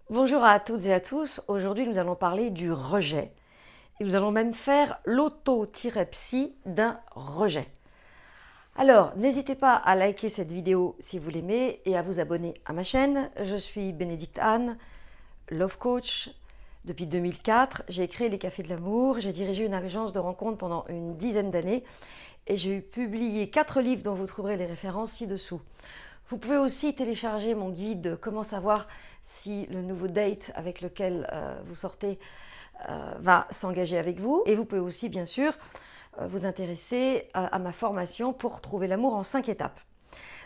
Bonjour à toutes et à tous. Aujourd'hui, nous allons parler du rejet. Et nous allons même faire l'auto-psy d'un rejet. Alors, n'hésitez pas à liker cette vidéo si vous l'aimez et à vous abonner à ma chaîne. Je suis Bénédicte Anne, Love Coach. Depuis 2004, j'ai créé les Cafés de l'amour. J'ai dirigé une agence de rencontres pendant une dizaine d'années et j'ai publié 4 livres dont vous trouverez les références ci-dessous. Vous pouvez aussi télécharger mon guide « Comment savoir si le nouveau date avec lequel vous sortez va s'engager avec vous ». Et vous pouvez aussi, bien sûr, vous intéresser à ma formation pour trouver l'amour en 5 étapes.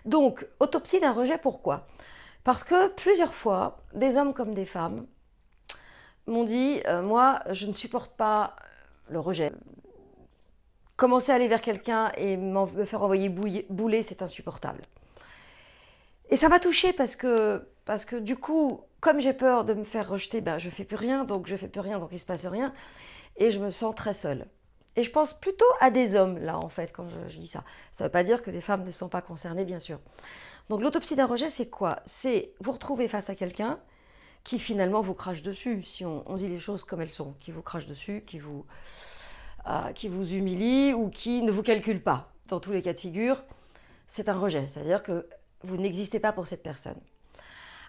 Donc, autopsie d'un rejet, pourquoi? Parce que plusieurs fois, des hommes comme des femmes m'ont dit moi, je ne supporte pas le rejet. Commencer à aller vers quelqu'un et me faire envoyer bouler, c'est insupportable. Et ça m'a touchée parce que du coup, comme j'ai peur de me faire rejeter, je ne fais plus rien, donc il ne se passe rien. Et je me sens très seule. Et je pense plutôt à des hommes, là, en fait, quand je dis ça. Ça ne veut pas dire que les femmes ne sont pas concernées, bien sûr. Donc l'autopsie d'un rejet, c'est quoi? C'est vous retrouver face à quelqu'un qui finalement vous crache dessus, si on dit les choses comme elles sont, qui vous crache dessus, qui vous humilie ou qui ne vous calcule pas. Dans tous les cas de figure, c'est un rejet. C'est-à-dire que vous n'existez pas pour cette personne.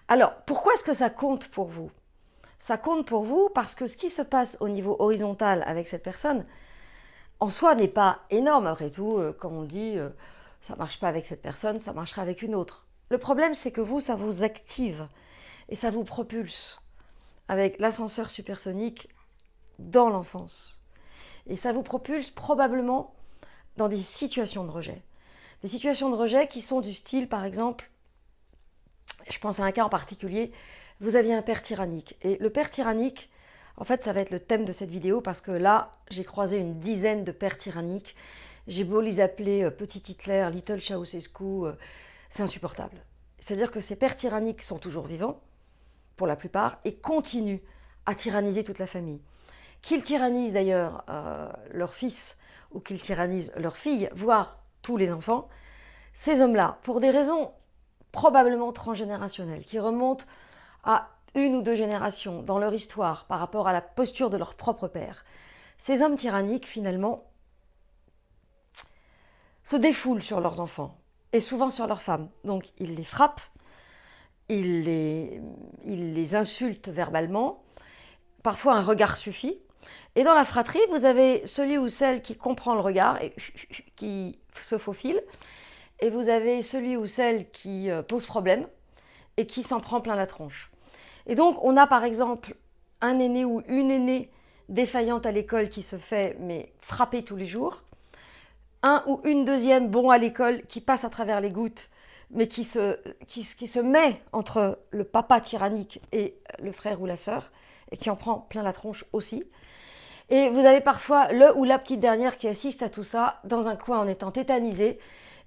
Alors, pourquoi est-ce que ça compte pour vous? Ça compte pour vous parce que ce qui se passe au niveau horizontal avec cette personne, en soi, n'est pas énorme. Après tout, comme on dit, ça ne marche pas avec cette personne, ça marchera avec une autre. Le problème, c'est que vous, ça vous active et ça vous propulse avec l'ascenseur supersonique dans l'enfance. Et ça vous propulse probablement dans des situations de rejet. Des situations de rejet qui sont du style, par exemple, je pense à un cas en particulier, vous aviez un père tyrannique. Et le père tyrannique, en fait, ça va être le thème de cette vidéo parce que là, j'ai croisé une dizaine de pères tyranniques. J'ai beau les appeler Petit Hitler, Little Ceausescu, c'est insupportable. C'est-à-dire que ces pères tyranniques sont toujours vivants, pour la plupart, et continuent à tyranniser toute la famille. Qu'ils tyrannisent d'ailleurs leur fils ou qu'ils tyrannisent leur fille, voire tous les enfants, ces hommes-là, pour des raisons probablement transgénérationnelles, qui remontent à une ou deux générations dans leur histoire par rapport à la posture de leur propre père, ces hommes tyranniques, finalement, se défoulent sur leurs enfants et souvent sur leurs femmes. Donc, ils les frappent, ils les insultent verbalement, parfois un regard suffit. Et dans la fratrie, vous avez celui ou celle qui comprend le regard et qui se faufile, et vous avez celui ou celle qui pose problème et qui s'en prend plein la tronche. Et donc, on a par exemple un aîné ou une aînée défaillante à l'école qui se fait frapper tous les jours, un ou une deuxième bon à l'école qui passe à travers les gouttes, mais qui se met entre le papa tyrannique et le frère ou la sœur, et qui en prend plein la tronche aussi. Et vous avez parfois le ou la petite dernière qui assiste à tout ça dans un coin en étant tétanisée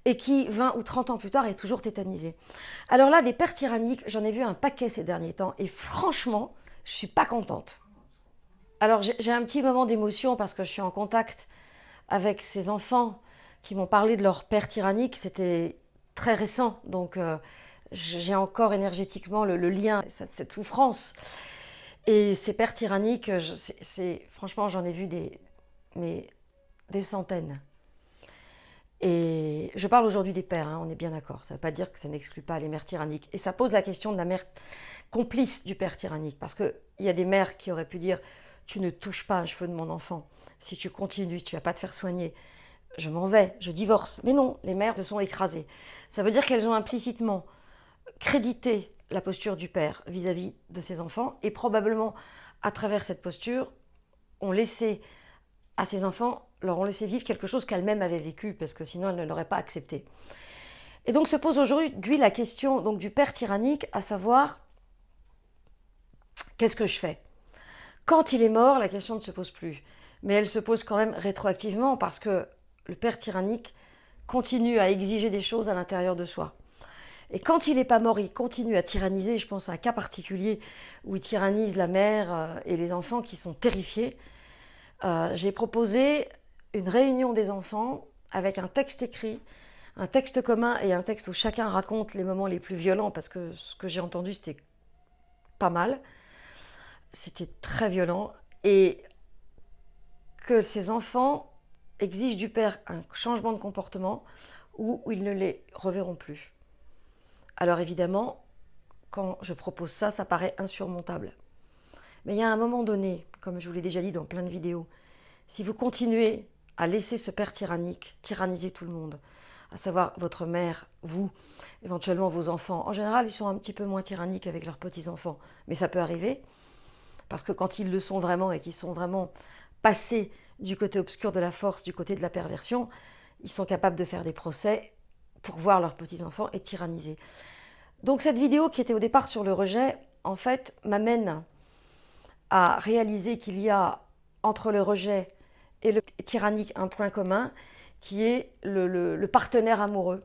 et qui, 20 ou 30 ans plus tard, est toujours tétanisée. Alors là, des pères tyranniques, j'en ai vu un paquet ces derniers temps et franchement, je ne suis pas contente. Alors j'ai un petit moment d'émotion parce que je suis en contact avec ces enfants qui m'ont parlé de leur père tyrannique. C'était très récent, donc j'ai encore énergétiquement le lien, cette souffrance. Et ces pères tyranniques, franchement, j'en ai vu des centaines. Et je parle aujourd'hui des pères, on est bien d'accord. Ça ne veut pas dire que ça n'exclut pas les mères tyranniques. Et ça pose la question de la mère complice du père tyrannique. Parce qu'il y a des mères qui auraient pu dire « Tu ne touches pas un cheveu de mon enfant. Si tu continues, tu ne vas pas te faire soigner. Je m'en vais, je divorce. » Mais non, les mères se sont écrasées. Ça veut dire qu'elles ont implicitement crédité la posture du père vis-à-vis de ses enfants et probablement, à travers cette posture, ont laissé à ses enfants leur ont laissé vivre quelque chose qu'elles-mêmes avaient vécu, parce que sinon elles ne l'auraient pas accepté. Et donc se pose aujourd'hui la question donc, du père tyrannique, à savoir, qu'est-ce que je fais? Quand il est mort, la question ne se pose plus. Mais elle se pose quand même rétroactivement, parce que le père tyrannique continue à exiger des choses à l'intérieur de soi. Et quand il n'est pas mort, il continue à tyranniser. Je pense à un cas particulier où il tyrannise la mère et les enfants qui sont terrifiés. J'ai proposé une réunion des enfants avec un texte écrit, un texte commun et un texte où chacun raconte les moments les plus violents, parce que ce que j'ai entendu, c'était pas mal. C'était très violent. Et que ces enfants exigent du père un changement de comportement ou ils ne les reverront plus. Alors évidemment, quand je propose ça, ça paraît insurmontable. Mais il y a un moment donné, comme je vous l'ai déjà dit dans plein de vidéos, si vous continuez à laisser ce père tyrannique tyranniser tout le monde, à savoir votre mère, vous, éventuellement vos enfants, en général ils sont un petit peu moins tyranniques avec leurs petits-enfants, mais ça peut arriver, parce que quand ils le sont vraiment et qu'ils sont vraiment passés du côté obscur de la force, du côté de la perversion, ils sont capables de faire des procès pour voir leurs petits-enfants et tyranniser. Donc cette vidéo qui était au départ sur le rejet, en fait, m'amène à réaliser qu'il y a entre le rejet et le tyrannique un point commun, qui est le partenaire amoureux,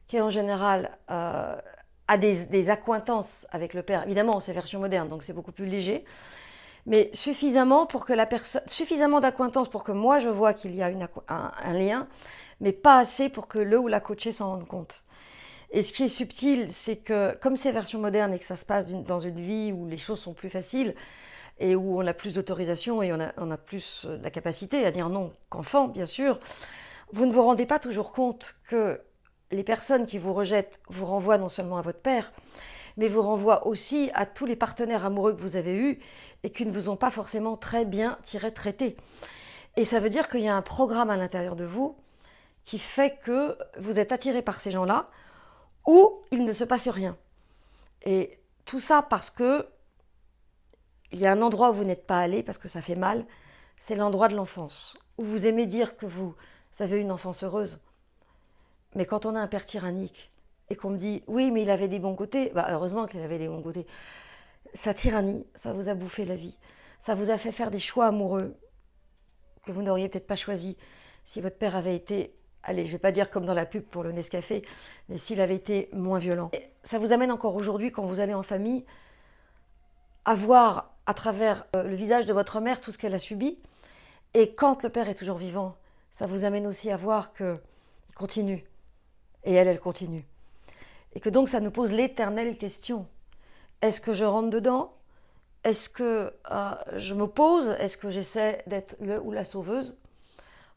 qui en général a des accointances avec le père. Évidemment, c'est version moderne, donc c'est beaucoup plus léger, mais suffisamment pour que la personne, suffisamment d'accointances pour que moi je vois qu'il y a un lien, mais pas assez pour que le ou la coachée s'en rende compte. Et ce qui est subtil, c'est que comme c'est version moderne et que ça se passe dans une vie où les choses sont plus faciles et où on a plus d'autorisation et on a plus la capacité à dire non qu'enfant, bien sûr, vous ne vous rendez pas toujours compte que les personnes qui vous rejettent vous renvoient non seulement à votre père, mais vous renvoient aussi à tous les partenaires amoureux que vous avez eus et qui ne vous ont pas forcément très bien traité. Et ça veut dire qu'il y a un programme à l'intérieur de vous qui fait que vous êtes attiré par ces gens-là où il ne se passe rien. Et tout ça parce que il y a un endroit où vous n'êtes pas allé parce que ça fait mal, c'est l'endroit de l'enfance, où vous aimez dire que vous avez une enfance heureuse. Mais quand on a un père tyrannique et qu'on me dit « oui, mais il avait des bons côtés », bah heureusement qu'il avait des bons côtés. Sa tyrannie, ça vous a bouffé la vie. Ça vous a fait faire des choix amoureux que vous n'auriez peut-être pas choisis si votre père avait été, allez, je ne vais pas dire comme dans la pub pour le Nescafé, mais s'il avait été moins violent. Et ça vous amène encore aujourd'hui, quand vous allez en famille, à voir à travers le visage de votre mère tout ce qu'elle a subi. Et quand le père est toujours vivant, ça vous amène aussi à voir qu'il continue. Et elle continue. Et que donc ça nous pose l'éternelle question. Est-ce que je rentre dedans? Est-ce que je m'oppose? Est-ce que j'essaie d'être le ou la sauveuse?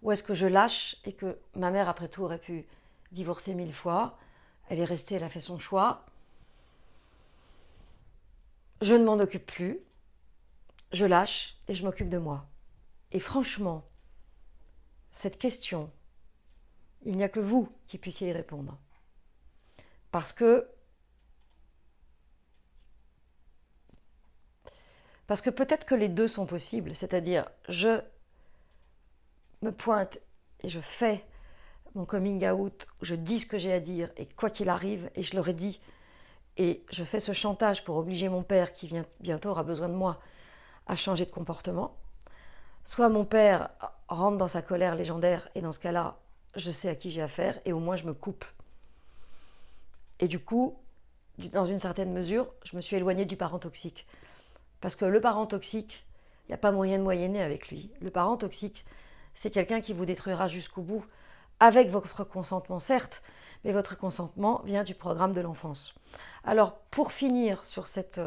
Ou est-ce que je lâche et que ma mère, après tout, aurait pu divorcer 1000 fois? Elle est restée, elle a fait son choix. Je ne m'en occupe plus. Je lâche et je m'occupe de moi. Et franchement, cette question, il n'y a que vous qui puissiez y répondre. Parce que peut-être que les deux sont possibles, c'est-à-dire je me pointe et je fais mon coming out, je dis ce que j'ai à dire et quoi qu'il arrive, et je leur ai dit, et je fais ce chantage pour obliger mon père, qui bientôt aura besoin de moi, à changer de comportement. Soit mon père rentre dans sa colère légendaire, et dans ce cas-là, je sais à qui j'ai affaire, et au moins je me coupe. Et du coup, dans une certaine mesure, je me suis éloignée du parent toxique. Parce que le parent toxique, il n'y a pas moyen de moyenner avec lui. Le parent toxique, c'est quelqu'un qui vous détruira jusqu'au bout, avec votre consentement certes, mais votre consentement vient du programme de l'enfance. Alors, pour finir sur cette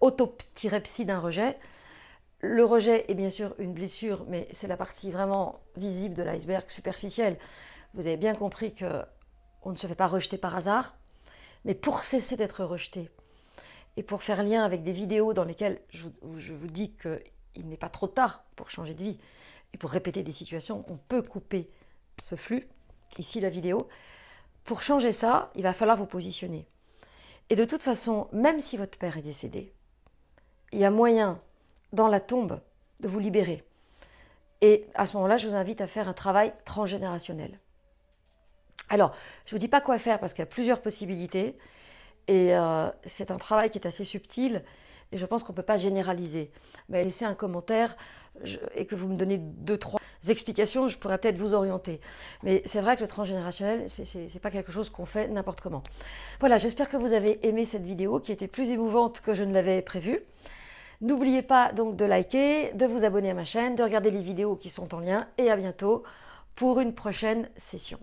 autopyrepsie d'un rejet, le rejet est bien sûr une blessure, mais c'est la partie vraiment visible de l'iceberg, superficielle. Vous avez bien compris qu'on ne se fait pas rejeter par hasard, mais pour cesser d'être rejeté, et pour faire lien avec des vidéos dans lesquelles je vous dis qu'il n'est pas trop tard pour changer de vie, et pour répéter des situations, on peut couper ce flux, ici la vidéo. Pour changer ça, il va falloir vous positionner. Et de toute façon, même si votre père est décédé, il y a moyen, dans la tombe, de vous libérer. Et à ce moment-là, je vous invite à faire un travail transgénérationnel. Alors, je ne vous dis pas quoi faire parce qu'il y a plusieurs possibilités. Et c'est un travail qui est assez subtil et je pense qu'on ne peut pas généraliser. Mais laissez un commentaire et que vous me donnez 2-3 explications, je pourrais peut-être vous orienter. Mais c'est vrai que le transgénérationnel, ce n'est pas quelque chose qu'on fait n'importe comment. Voilà, j'espère que vous avez aimé cette vidéo qui était plus émouvante que je ne l'avais prévu. N'oubliez pas donc de liker, de vous abonner à ma chaîne, de regarder les vidéos qui sont en lien et à bientôt pour une prochaine session.